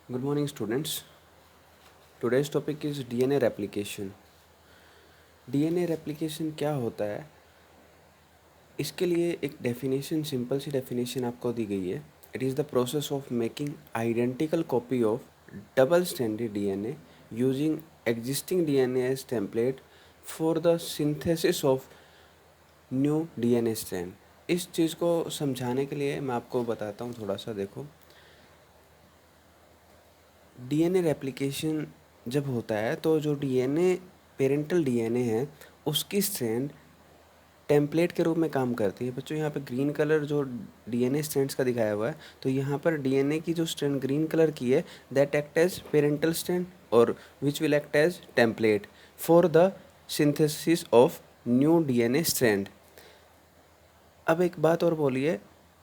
Good morning, students. Today's topic is DNA replication. DNA replication क्या होता है? इसके लिए एक डेफिनेशन, सिंपल सी डेफिनेशन आपको दी गई है. It is the process of making identical copy of double stranded DNA using existing DNA as template for the synthesis of new DNA strand. इस चीज़ को समझाने के लिए मैं आपको बताता हूँ थोड़ा सा. देखो, डीएनए रेप्लिकेशन जब होता है तो जो डीएनए पेरेंटल डीएनए है उसकी स्ट्रैंड टेम्पलेट के रूप में काम करती है. बच्चों, यहाँ पे ग्रीन कलर जो डीएनए स्ट्रैंड्स का दिखाया हुआ है, तो यहाँ पर डीएनए की जो स्ट्रैंड ग्रीन कलर की है that act as parental strand और which will act as template for the synthesis of new DNA strand. अब एक बात और बोलिए,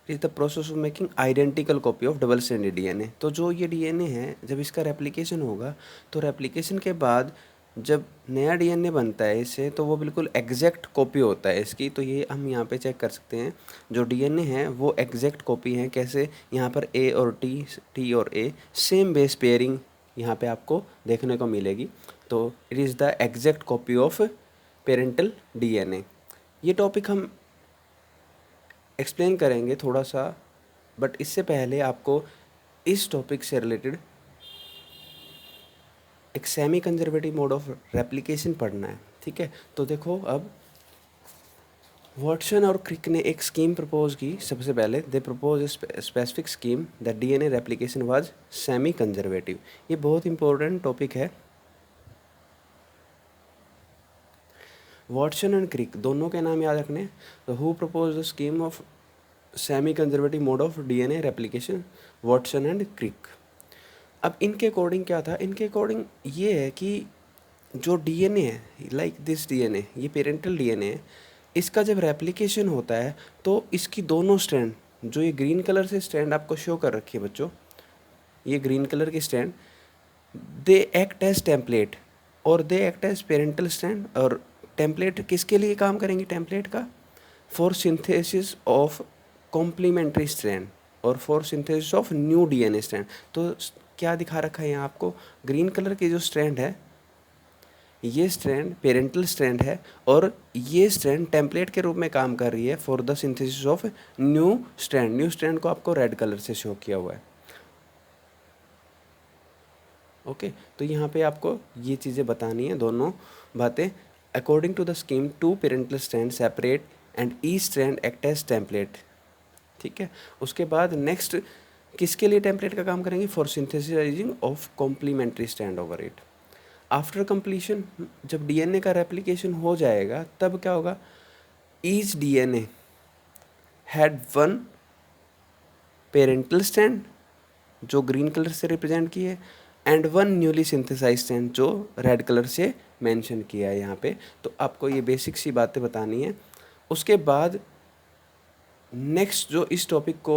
is the process of making identical copy of double stranded DNA. तो जो ये डीएनए है जब इसका रेप्लिकेशन होगा तो रेप्लिकेशन के बाद जब नया डीएनए बनता है इससे, तो वो बिल्कुल एग्जैक्ट कॉपी होता है इसकी. तो ये हम यहाँ पे चेक कर सकते हैं, जो डीएनए है वो एग्जैक्ट कॉपी है. कैसे? यहाँ पर ए और टी और ए सेम बेस पेयरिंग यहाँ पे आपको देखने को मिलेगी. तो it is the exact copy of parental DNA. ये टॉपिक हम एक्सप्लेन करेंगे थोड़ा सा, बट इससे पहले आपको इस टॉपिक से रिलेटेड एक semi conservative mode of replication पढ़ना है. ठीक है, तो देखो, अब वाटसन और क्रिक ने एक स्कीम प्रपोज की. सबसे पहले they propose specific scheme that DNA replication was semi conservative. ये बहुत इंपॉर्टेंट टॉपिक है. वाटसन एंड क्रिक दोनों के नाम याद रखने. तो who propose the scheme of semi conservative mode of DNA replication? Watson and Crick. अब इनके अकॉर्डिंग क्या था? इनके अकॉर्डिंग ये है कि जो डीएनए है, लाइक दिस डीएनए, ये पेरेंटल डीएनए है, इसका जब रेप्लिकेशन होता है तो इसकी दोनों स्ट्रैंड, जो ये ग्रीन कलर से स्ट्रैंड आपको शो कर रखी है बच्चों, ये ग्रीन कलर की strand, they act as template और they act as parental strand. और टेम्पलेट किसके लिए काम करेंगी? टेम्पलेट का for synthesis of complementary strand और for synthesis of new DNA strand. तो क्या दिखा रखा है यहाँ आपको? ग्रीन कलर की जो स्ट्रैंड है, ये स्ट्रैंड पेरेंटल स्ट्रैंड है और ये स्ट्रैंड टेम्पलेट के रूप में काम कर रही है for the synthesis of new strand. New strand को आपको रेड कलर से शो किया हुआ है. ओके, तो यहाँ पे आपको ये चीज़ें बतानी है, दोनों बातें. According to the scheme, two parental strand separate and each strand act as template. ठीक है, उसके बाद नेक्स्ट किसके लिए टेम्पलेट का काम करेंगे? For synthesizing of complementary strand over it. After completion, जब डीएनए का रेप्लिकेशन हो जाएगा तब क्या होगा? Each DNA had one parental strand जो ग्रीन कलर से रिप्रेजेंट की है and one newly synthesize strand जो रेड कलर से मेंशन किया है यहाँ पे. तो आपको ये बेसिक सी बातें बतानी है. उसके बाद नेक्स्ट जो इस टॉपिक को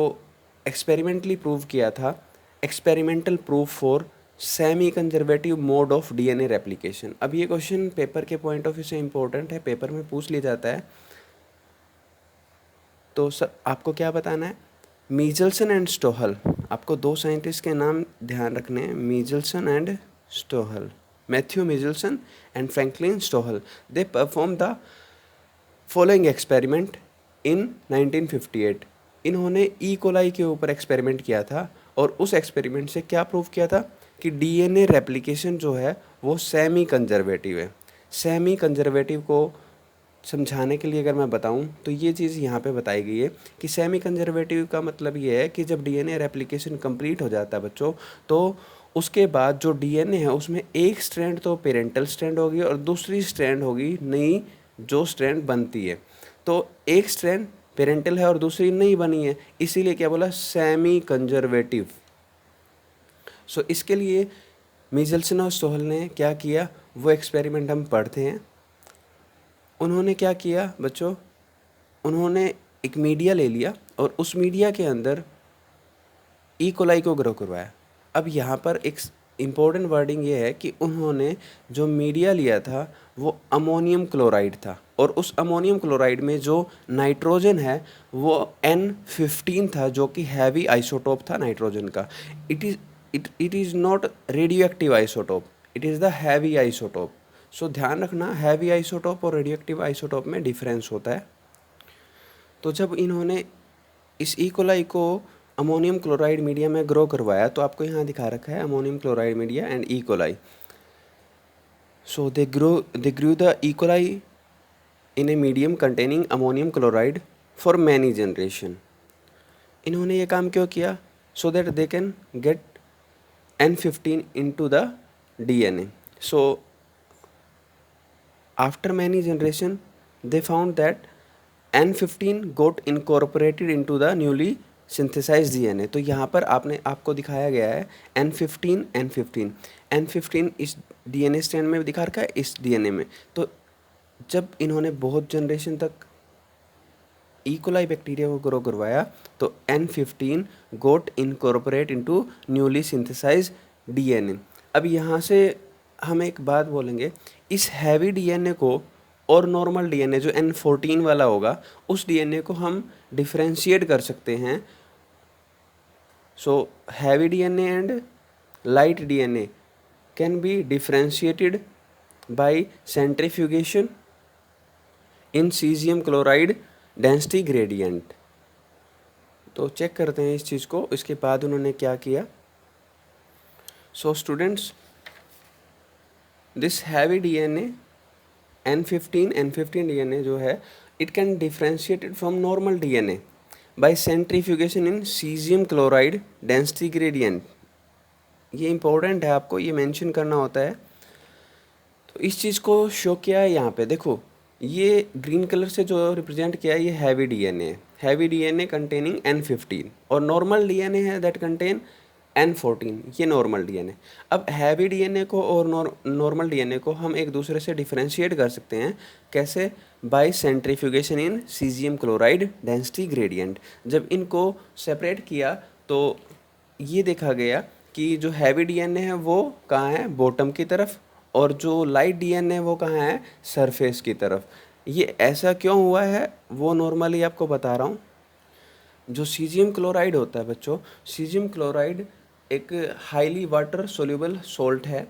एक्सपेरिमेंटली प्रूव किया था, experimental proof for semi conservative mode of DNA replication. अब ये क्वेश्चन पेपर के पॉइंट ऑफ व्यू से इंपॉर्टेंट है, पेपर में पूछ लिया जाता है. तो सर आपको क्या बताना है? Meselson and Stahl. आपको दो साइंटिस्ट के नाम ध्यान रखने हैं, Meselson and Stahl. Matthew Meselson and Franklin Stahl. They perform the following experiment in 1958. इन्होंने ई कोलाई के ऊपर एक्सपेरिमेंट किया था और उस एक्सपेरिमेंट से क्या प्रूव किया था कि डीएनए रेप्लिकेशन जो है वो सेमी कंजर्वेटिव है. सेमी कंजर्वेटिव को समझाने के लिए अगर मैं बताऊं तो ये चीज़ यहाँ पे बताई गई है कि सेमी कंजर्वेटिव का मतलब ये है कि जब डीएनए रेप्लिकेशन कंप्लीट हो जाता है बच्चों, तो उसके बाद जो डीएनए है उसमें एक स्ट्रैंड तो पेरेंटल स्ट्रैंड होगी और दूसरी स्ट्रैंड होगी नई जो स्ट्रैंड बनती है. तो एक स्ट्रैंड पेरेंटल है और दूसरी नई बनी है, इसीलिए क्या बोला? Semi conservative. सो इसके लिए मीजल्सन और स्टोहल ने क्या किया, वो एक्सपेरिमेंट हम पढ़ते हैं. उन्होंने क्या किया बच्चों? उन्होंने एक मीडिया ले लिया और उस मीडिया के अंदर ई कोलाई को ग्रो करवाया. अब यहाँ पर एक इम्पोर्टेंट वर्डिंग ये है कि उन्होंने जो मीडिया लिया था वो अमोनियम क्लोराइड था और उस अमोनियम क्लोराइड में जो नाइट्रोजन है वो N15 था, जो कि हैवी आइसोटोप था नाइट्रोजन का. it is not radioactive isotope, it is the heavy isotope. So ध्यान रखना हैवी आइसोटोप और रेडियोएक्टिव आइसोटोप में डिफरेंस होता है. तो जब इन्होंने इस इकोलाई को अमोनियम क्लोराइड मीडिया में ग्रो करवाया, तो आपको यहाँ दिखा रखा है ammonium chloride media and E coli. So they grew the E coli in a medium containing ammonium chloride for many generation. इन्होंने ये काम क्यों किया? So that they can get N15 into the DNA. So after many generation they found that N15 got incorporated into the newly synthesized DNA. तो यहाँ पर आपको दिखाया गया है N15 इस DNA स्ट्रैंड में दिखा रखा है, इस DNA में. तो जब इन्होंने बहुत जनरेशन तक इकोलाई बैक्टीरिया को ग्रो करवाया तो N15 got incorporate into newly synthesize DNA. अब यहाँ से हम एक बात बोलेंगे, इस हैवी DNA को और नॉर्मल DNA जो N14 वाला होगा उस DNA को हम डिफ्रेंशिएट कर सकते हैं. सो heavy DNA and light DNA can be differentiated bye centrifugation in caesium chloride density gradient. तो चेक करते हैं इस चीज़ को. इसके बाद उन्होंने क्या किया? So students, this heavy DNA N15 DNA जो है, it can differentiated from normal DNA bye centrifugation in caesium chloride density gradient. ये इंपॉर्टेंट है, आपको ये मेंशन करना होता है. तो इस चीज़ को शो किया है यहाँ पे. देखो ये ग्रीन कलर से जो रिप्रेजेंट किया है ये हैवी DNA है. हैवी DNA कंटेनिंग N15 और नॉर्मल DNA है दैट कंटेन N14. ये नॉर्मल DNA. अब हैवी DNA को और नॉर्मल DNA को हम एक दूसरे से डिफरेंशिएट कर सकते हैं. कैसे? बाय सेंट्रीफ्यूगेशन इन सीजियम क्लोराइड डेंसिटी ग्रेडियंट. जब इनको सेपरेट किया तो ये देखा गया कि जो हैवी DNA है वो कहाँ है? बॉटम की तरफ. और जो लाइट DNA है वो कहाँ है? सरफेस की तरफ. ये ऐसा क्यों हुआ है वो नॉर्मली आपको बता रहा हूँ. जो सीजियम क्लोराइड होता है बच्चों, सीजियम क्लोराइड एक हाईली वाटर सोल्यूबल सॉल्ट है.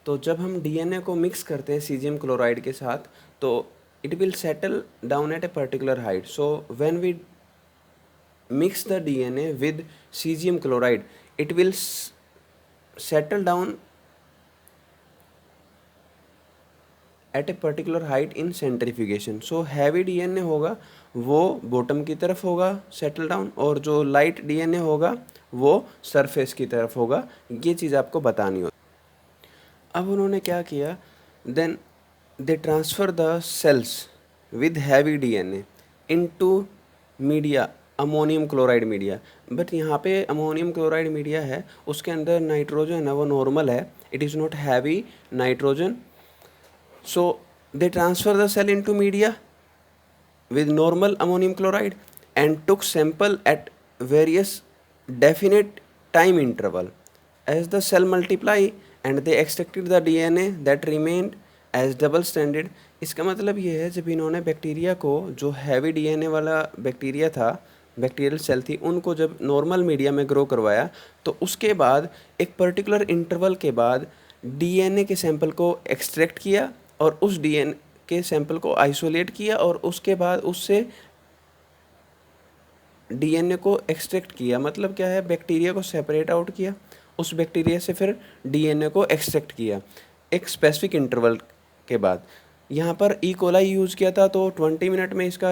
तो जब हम DNA को मिक्स करते हैं सीजियम क्लोराइड के साथ तो it will settle down at a particular height. So when we mix the DNA with caesium chloride it will settle down at a particular height in centrifugation. So heavy DNA होगा वो bottom की तरफ होगा settle down, और जो light DNA होगा वो surface की तरफ होगा. ये चीज़ आपको बतानी हो. अब उन्होंने क्या किया? Then they transfer the cells with heavy DNA into media ammonium chloride media. But यहाँ पे अमोनियम क्लोराइड मीडिया है, उसके अंदर नाइट्रोजन है वो नॉर्मल है, it is not heavy nitrogen. So they transfer the cell into media with normal ammonium chloride and took sample at various definite time interval. As the cell multiply and they extracted the DNA that remained as double stranded. इसका मतलब ये है जब इन्होंने bacteria को, जो heavy DNA वाला bacteria था, बैक्टीरियल सेल थी, उनको जब नॉर्मल मीडिया में ग्रो करवाया तो उसके बाद एक पर्टिकुलर इंटरवल के बाद DNA के सैंपल को एक्सट्रैक्ट किया और उस DNA के सैंपल को आइसोलेट किया और उसके बाद उससे DNA को एक्सट्रैक्ट किया. मतलब क्या है? बैक्टीरिया को सेपरेट आउट किया, उस बैक्टीरिया से फिर DNA को एक्सट्रैक्ट किया एक स्पेसिफिक इंटरवल के बाद. यहाँ पर ई कोलाई यूज़ किया था तो 20 मिनट में इसका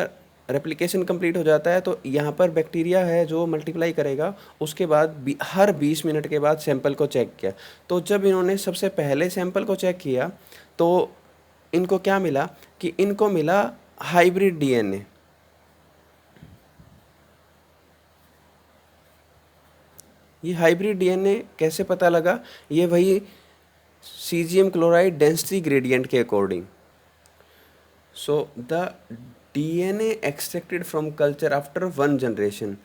रेप्लिकेशन कंप्लीट हो जाता है. तो यहाँ पर बैक्टीरिया है जो मल्टीप्लाई करेगा, उसके बाद हर 20 मिनट के बाद सैंपल को चेक किया. तो जब इन्होंने सबसे पहले सैंपल को चेक किया तो इनको क्या मिला कि इनको मिला हाइब्रिड DNA. ये हाइब्रिड DNA कैसे पता लगा? ये वही सीजियम क्लोराइड डेंसिटी ग्रेडियंट के according. So the DNA extracted from culture after 1 generation.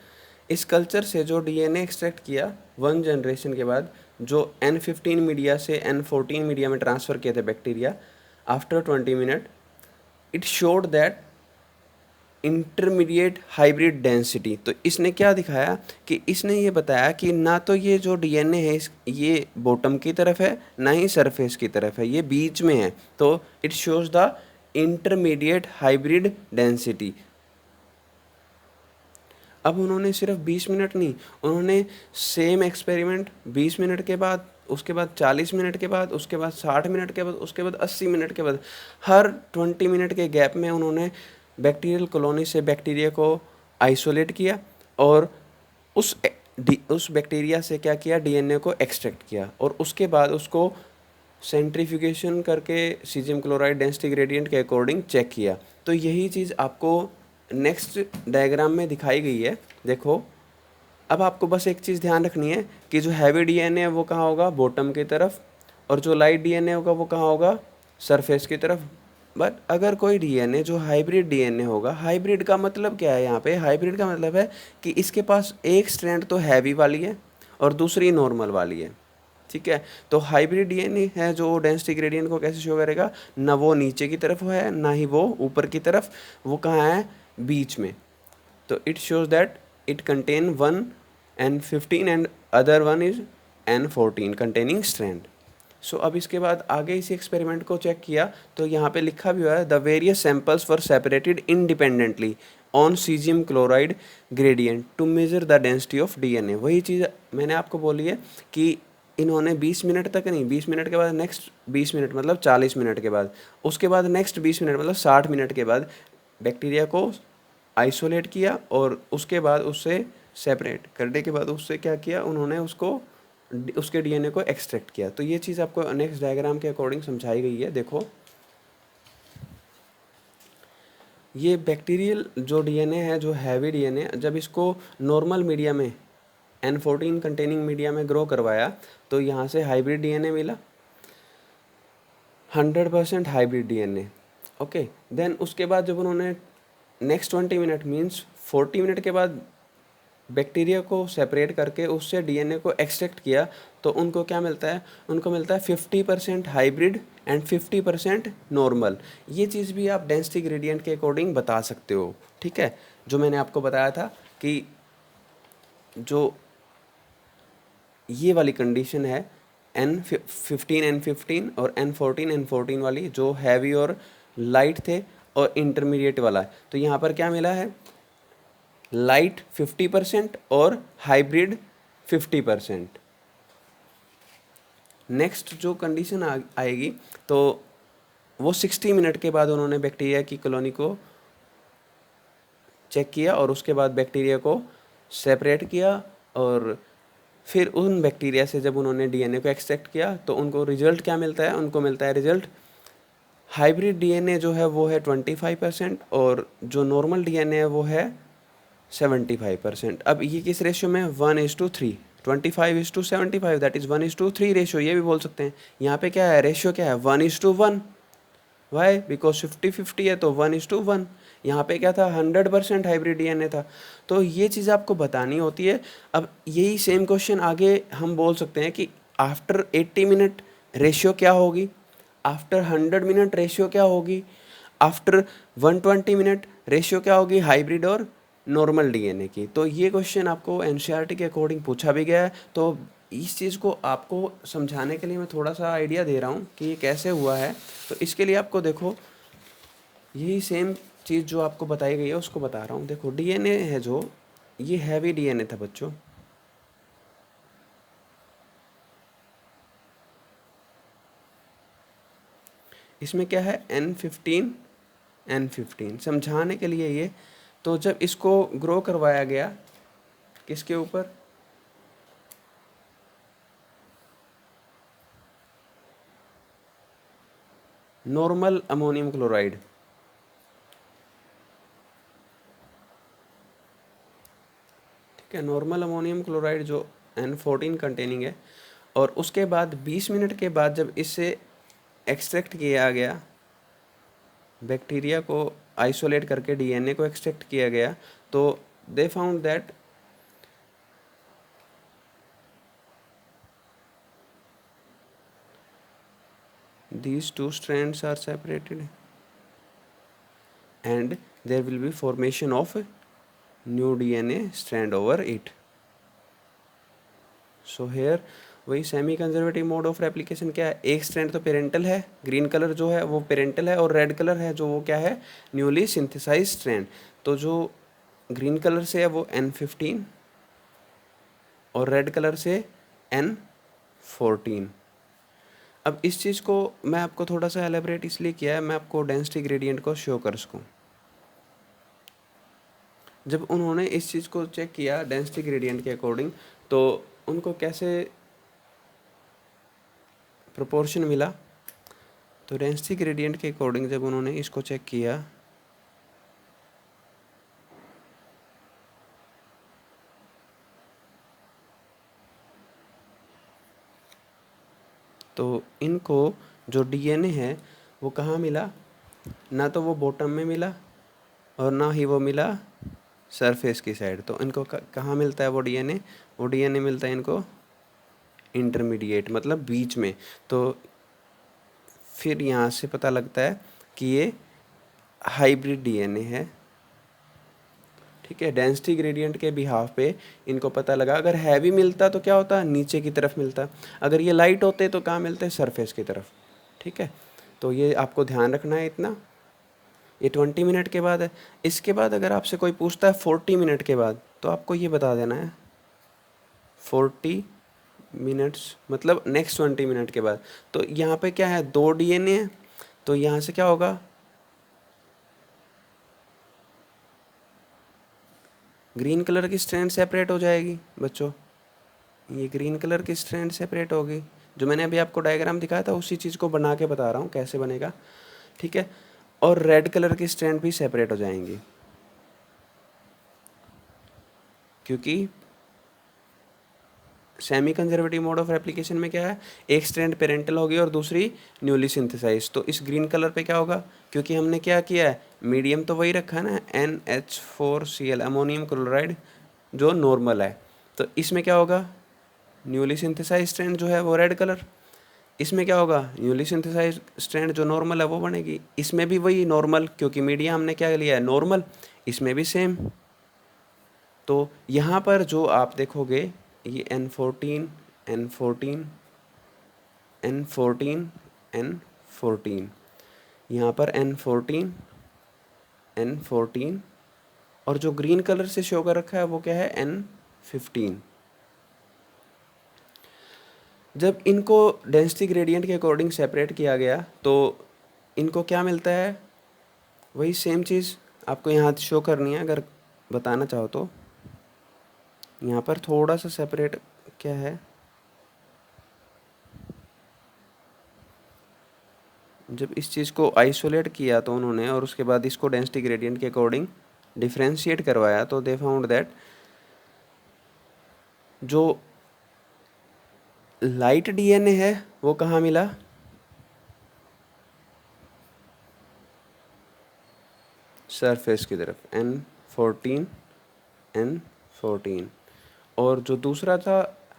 इस कल्चर से जो DNA एक्सट्रैक्ट किया 1 जनरेशन के बाद, जो N15 मीडिया से N14 मीडिया में ट्रांसफ़र किए थे bacteria, after 20 minutes it showed that intermediate hybrid density. तो इसने क्या दिखाया कि इसने ये बताया कि ना तो ये जो डीएनए है ये बॉटम की तरफ है, ना ही सरफेस की तरफ है, ये बीच में है। तो it shows the intermediate hybrid density. अब उन्होंने सिर्फ 20 मिनट नहीं, उन्होंने सेम एक्सपेरिमेंट 20 मिनट के बाद, उसके बाद 40 मिनट के बाद, उसके बाद 60 मिनट के बाद, उसके बाद 80 मिनट के बाद, हर 20 मिनट के गैप में उन्होंने बैक्टीरियल कॉलोनी से बैक्टीरिया को आइसोलेट किया और उस बैक्टीरिया से क्या किया, डीएनए को एक्सट्रैक्ट किया और उसके बाद उसको सेंट्रीफ्यूगेशन करके सीजियम क्लोराइड डेंसिटी ग्रेडियंट के अकॉर्डिंग चेक किया। तो यही चीज़ आपको नेक्स्ट डायग्राम में दिखाई गई है। देखो, अब आपको बस एक चीज़ ध्यान रखनी है कि जो हैवी डीएनए है वो कहाँ होगा, बॉटम की तरफ, और जो लाइट डीएनए होगा वो कहाँ होगा, सरफेस की तरफ। बट अगर कोई डीएनए जो हाइब्रिड डीएनए होगा, हाइब्रिड का मतलब क्या है यहाँ पे, हाइब्रिड का मतलब है कि इसके पास एक स्ट्रैंड तो हैवी वाली है और दूसरी नॉर्मल वाली है। ठीक है, तो हाइब्रिड डीएनए है जो डेंसिटी ग्रेडियंट को कैसे शो करेगा, ना वो नीचे की तरफ है ना ही वो ऊपर की तरफ, वो कहाँ है, बीच में। तो it shows that it contain one N15 and other one is N14 containing strand. So अब इसके बाद आगे इसी एक्सपेरिमेंट को चेक किया तो यहाँ पे लिखा भी हुआ है, the various samples were separated independently on cesium chloride gradient to measure the density of DNA. वही चीज़ मैंने आपको बोली है कि इन्होंने 20 मिनट तक नहीं, 20 मिनट के बाद नेक्स्ट 20 मिनट मतलब 40 मिनट के बाद, उसके बाद नेक्स्ट 20 मिनट मतलब 60 मिनट के बाद बैक्टीरिया को आइसोलेट किया और उसके बाद उससे सेपरेट करने के बाद उससे क्या किया, उन्होंने उसके डीएनए को एक्सट्रैक्ट किया। तो ये चीज़ आपको नेक्स्ट डायग्राम के अकॉर्डिंग समझाई गई है। देखो, ये बैक्टीरियल जो डीएनए है, जो हैवी डीएनए, जब इसको नॉर्मल मीडिया में N14 कंटेनिंग मीडिया में ग्रो करवाया तो यहाँ से हाइब्रिड डीएनए मिला, 100% हाइब्रिड डीएनए। ओके, देन उसके बाद जब उन्होंने नेक्स्ट 20 मिनट मीन्स 40 मिनट के बाद बैक्टीरिया को सेपरेट करके उससे डीएनए को एक्सट्रैक्ट किया तो उनको क्या मिलता है, उनको मिलता है 50% हाइब्रिड एंड 50% नॉर्मल। ये चीज़ भी आप डेंसिटी ग्रेडियंट के अकॉर्डिंग बता सकते हो। ठीक है, जो मैंने आपको बताया था कि जो ये वाली कंडीशन है N15 और N14 वाली, जो हैवी और लाइट थे और इंटरमीडिएट वाला है, तो यहाँ पर क्या मिला है, लाइट 50% और हाइब्रिड 50%। नेक्स्ट जो कंडीशन आएगी तो वो 60 मिनट के बाद उन्होंने बैक्टीरिया की कॉलोनी को चेक किया और उसके बाद बैक्टीरिया को सेपरेट किया और फिर उन बैक्टीरिया से जब उन्होंने डीएनए को एक्सट्रैक्ट किया तो उनको रिजल्ट क्या मिलता है, उनको मिलता है रिजल्ट हाइब्रिड डीएनए जो है वो है 25% और जो नॉर्मल डीएनए है वो है 75%। अब ये किस रेशियो में, 1:3, 25:75, दैट इज़ 1:3 रेशियो, ये भी बोल सकते हैं। यहाँ पे क्या है, रेशियो क्या है, 1:1। वाई, बिकॉज 50-50 है तो 1:1। यहाँ पे क्या था, 100% हाइब्रिड डीएनए था। तो ये चीज़ आपको बतानी होती है। अब यही सेम क्वेश्चन आगे हम बोल सकते हैं कि आफ्टर 80 मिनट रेशियो क्या होगी, आफ्टर 100 मिनट रेशियो क्या होगी, आफ्टर 120 मिनट रेशियो क्या होगी हाइब्रिड और नॉर्मल डीएनए की। तो ये क्वेश्चन आपको एनसीईआरटी के अकॉर्डिंग पूछा भी गया है। तो इस चीज़ को आपको समझाने के लिए मैं थोड़ा सा आइडिया दे रहा हूँ कि ये कैसे हुआ है। तो इसके लिए आपको देखो, यही सेम चीज़ जो आपको बताई गई है उसको बता रहा हूँ। देखो, डीएनए है जो, ये हैवी डीएनए था बच्चों। इसमें क्या है, N15 समझाने के लिए ये। तो जब इसको ग्रो करवाया गया किसके ऊपर, नॉर्मल अमोनियम क्लोराइड। ठीक है, नॉर्मल अमोनियम क्लोराइड जो N14 कंटेनिंग है। और उसके बाद 20 मिनट के बाद जब इससे एक्सट्रैक्ट किया गया, बैक्टीरिया को आइसोलेट करके डीएनए को एक्सट्रैक्ट किया गया, तो they found that these two strands are separated and there will be formation of new DNA strand over it. So here वही semi conservative mode of replication क्या है, एक स्ट्रैंड तो पेरेंटल है, ग्रीन कलर जो है वो पेरेंटल है, और रेड कलर है जो वो क्या है, न्यूली सिंथेसाइज स्ट्रैंड। तो जो ग्रीन कलर से है वो N15 और रेड कलर से N14। अब इस चीज़ को मैं आपको थोड़ा सा एलेबरेट इसलिए किया है, मैं आपको डेंसिटी ग्रेडियंट को शो कर सकूँ। जब उन्होंने इस चीज़ को चेक किया डेंसिटी ग्रेडियंट के अकॉर्डिंग, तो उनको कैसे प्रोपोर्शन मिला, तो डेंसिटी ग्रेडियंट के अकॉर्डिंग जब उन्होंने इसको चेक किया तो इनको जो डीएनए है वो कहाँ मिला, ना तो वो बॉटम में मिला और ना ही वो मिला सरफेस की साइड। तो इनको कहाँ मिलता है वो डीएनए, वो डीएनए मिलता है इनको इंटरमीडिएट, मतलब बीच में। तो फिर यहाँ से पता लगता है कि ये हाइब्रिड डीएनए है, ठीक है। डेंसिटी ग्रेडियंट के बिहाफ पे इनको पता लगा, अगर हैवी मिलता तो क्या होता, नीचे की तरफ मिलता, अगर ये लाइट होते तो कहाँ मिलते, सरफेस की तरफ, ठीक है। तो ये आपको ध्यान रखना है इतना। ये 20 मिनट के बाद है। इसके बाद अगर आपसे कोई पूछता है 40 मिनट के बाद, तो आपको ये बता देना है 40 मिनट्स मतलब नेक्स्ट 20 मिनट के बाद। तो यहाँ पे क्या है, 2 डीएनए है, तो यहाँ से क्या होगा, ग्रीन कलर की स्ट्रैंड सेपरेट हो जाएगी बच्चों, ये ग्रीन कलर की स्ट्रैंड सेपरेट होगी। जो मैंने अभी आपको डायग्राम दिखाया था उसी चीज़ को बना के बता रहा हूँ कैसे बनेगा, ठीक है। और रेड कलर की स्ट्रैंड भी सेपरेट हो जाएंगी, क्योंकि semi conservative mode of replication में क्या है, एक स्ट्रैंड पेरेंटल होगी और दूसरी न्यूली सिंथेसाइज। तो इस ग्रीन कलर पे क्या होगा, क्योंकि हमने क्या किया है, मीडियम तो वही रखा है ना, NH4Cl अमोनियम क्लोराइड जो नॉर्मल है। तो इसमें क्या होगा, न्यूली सिंथेसाइज स्ट्रैंड जो है वो रेड कलर, इसमें क्या होगा, न्यूली सिंथेसाइज स्ट्रैंड जो नॉर्मल है वो बनेगी। इसमें भी वही नॉर्मल, क्योंकि मीडिया हमने क्या लिया है, नॉर्मल, इसमें भी सेम। तो यहाँ पर जो आप देखोगे ये N14 N14 N14 N14, यहाँ पर N14 N14, और जो ग्रीन कलर से शो कर रखा है वो क्या है, N15। जब इनको डेंसिटी ग्रेडियंट के अकॉर्डिंग सेपरेट किया गया तो इनको क्या मिलता है, वही सेम चीज़ आपको यहाँ शो करनी है अगर बताना चाहो तो। यहाँ पर थोड़ा सा सेपरेट क्या है, जब इस चीज़ को आइसोलेट किया तो उन्होंने, और उसके बाद इसको डेंसिटी ग्रेडियंट के अकॉर्डिंग डिफ्रेंशिएट करवाया, तो दे फाउंड दैट जो लाइट डीएनए है वो कहाँ मिला, सरफेस की तरफ, N14 N14। और जो दूसरा था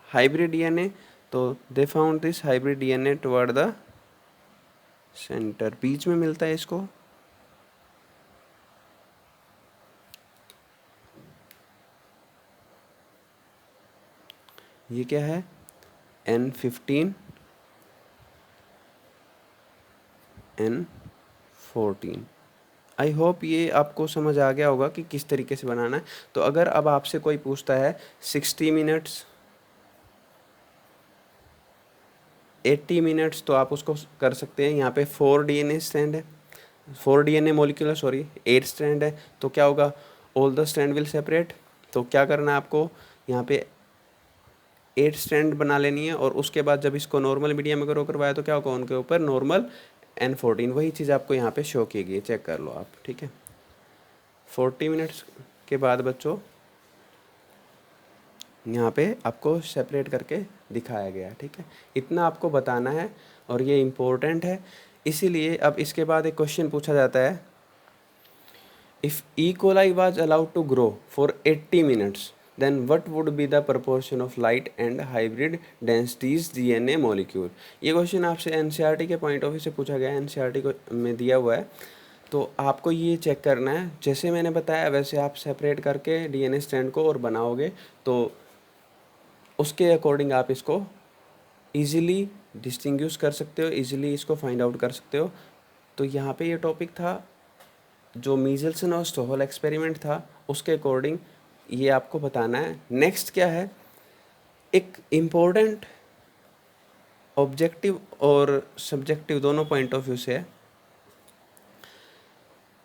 हाइब्रिड डीएनए, तो they found this hybrid DNA toward the centre, बीच में मिलता है इसको। ये क्या है, N15 N14। आई होप ये आपको समझ आ गया होगा कि किस तरीके से बनाना है। तो अगर अब आपसे कोई पूछता है 60 मिनट्स 80 मिनट्स, तो आप उसको कर सकते हैं। यहाँ पे 4 डीएनए स्ट्रैंड है, 4 डीएनए मॉलिक्यूलर, सॉरी 8 स्ट्रैंड है, तो क्या होगा, all the strand will separate. तो क्या करना है आपको, यहाँ पे 8 स्ट्रैंड बना लेनी है, और उसके बाद जब इसको नॉर्मल मीडियम में ग्रो करवाया तो क्या होगा, उनके ऊपर नॉर्मल N14, वही चीज़ आपको यहाँ पे शो की गई, चेक कर लो आप, ठीक है। 40 मिनट्स के बाद बच्चों यहाँ पे आपको सेपरेट करके दिखाया गया, ठीक है। इतना आपको बताना है और ये इम्पोर्टेंट है। इसीलिए अब इसके बाद एक क्वेश्चन पूछा जाता है, if E. coli was allowed to grow for 80 minutes, then what would be the proportion of light and hybrid densities DNA molecule। ये क्वेश्चन आपसे NCERT के पॉइंट ऑफ व्यू से पूछा गया है, NCERT को में दिया हुआ है तो आपको ये चेक करना है, जैसे मैंने बताया वैसे आप सेपरेट करके डीएनए स्ट्रैंड को और बनाओगे तो उसके अकॉर्डिंग आप इसको इजीली डिस्टिंग्विश कर सकते हो, इजीली इसको फाइंड आउट कर सकते हो। तो यहाँ पे ये टॉपिक था जो मीजल्सन और स्टोहल एक्सपेरिमेंट था, उसके अकॉर्डिंग ये आपको बताना है। नेक्स्ट क्या है, एक इम्पोर्टेंट ऑब्जेक्टिव और सब्जेक्टिव दोनों पॉइंट ऑफ व्यू से है।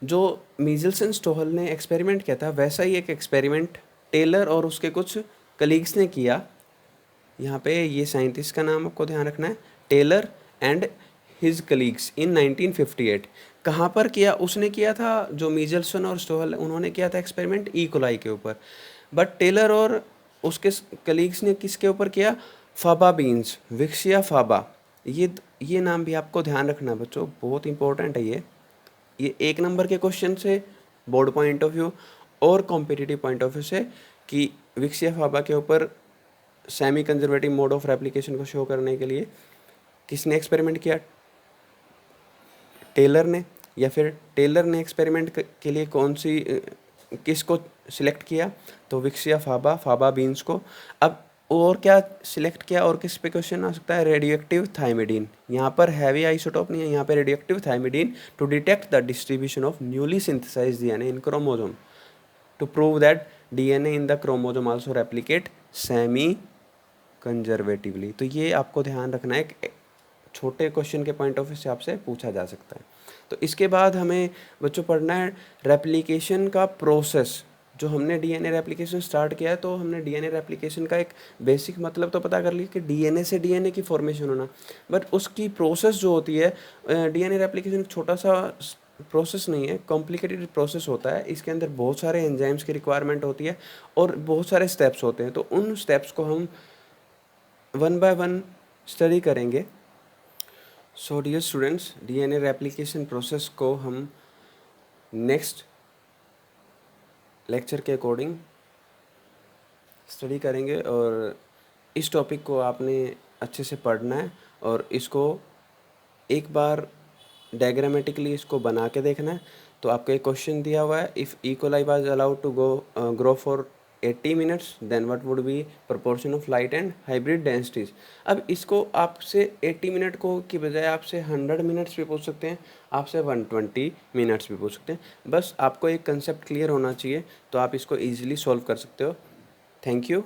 जो मीजल्सन स्टोहल ने एक्सपेरिमेंट किया था वैसा ही एक एक्सपेरिमेंट टेलर और उसके कुछ कलीग्स ने किया। यहाँ पे ये साइंटिस्ट का नाम आपको ध्यान रखना है, Taylor and his colleagues in 1958। कहाँ पर किया? उसने किया था जो मीजल्सन और स्टोहल उन्होंने किया था एक्सपेरिमेंट ई कोलाई के ऊपर, बट टेलर और उसके कलीग्स ने किसके ऊपर किया? फाबा बीन्स, विक्सिया फाबा। ये नाम भी आपको ध्यान रखना बच्चों, बहुत इंपॉर्टेंट है ये 1 नंबर के क्वेश्चन से बोर्ड पॉइंट ऑफ व्यू और कॉम्पिटिटिव पॉइंट ऑफ व्यू से कि विक्सिया फाबा के ऊपर semi conservative mode of replication को शो करने के लिए किसने एक्सपेरिमेंट किया? टेलर ने। या फिर टेलर ने एक्सपेरिमेंट के लिए किसको सिलेक्ट किया? तो विक्सिया फाबा, फाबा बीन्स को। अब और क्या सिलेक्ट किया और किस पे क्वेश्चन आ सकता है? Radioactive thymidine. यहाँ पर हैवी आइसोटोप नहीं है, यहाँ पे radioactive thymidine to detect the distribution of newly synthesized DNA in chromosome to prove that DNA in the chromosome also replicate semi conservatively. तो ये आपको ध्यान रखना है, एक छोटे क्वेश्चन के पॉइंट ऑफ व्यू से आपसे पूछा जा सकता है। तो इसके बाद हमें बच्चों पढ़ना है रेप्लिकेशन का प्रोसेस। जो हमने डीएनए रेप्लिकेशन स्टार्ट किया है तो हमने डीएनए रेप्लिकेशन का एक बेसिक मतलब तो पता कर लिया कि डीएनए से डीएनए की फॉर्मेशन होना, बट उसकी प्रोसेस जो होती है, डीएनए रेप्लिकेशन एक छोटा सा प्रोसेस नहीं है, कॉम्प्लिकेटेड प्रोसेस होता है। इसके अंदर बहुत सारे एंजाइम्स की रिक्वायरमेंट होती है और बहुत सारे स्टेप्स होते हैं। तो उन स्टेप्स को हम 1 बाय 1 स्टडी करेंगे। So dear students, DNA replication process को हम नेक्स्ट लेक्चर के अकॉर्डिंग स्टडी करेंगे और इस टॉपिक को आपने अच्छे से पढ़ना है और इसको एक बार डायग्रामेटिकली इसको बना के देखना है। तो आपको एक क्वेश्चन दिया हुआ है, if E coli was allowed to grow for 80 minutes then what would be proportion of light and hybrid densities. अब इसको आपसे 80 मिनट को की बजाय आपसे 100 मिनट्स भी पूछ सकते हैं, आपसे 120 मिनट्स भी पूछ सकते हैं। बस आपको एक कंसेप्ट क्लियर होना चाहिए तो आप इसको ईजिली सॉल्व कर सकते हो। Thank you.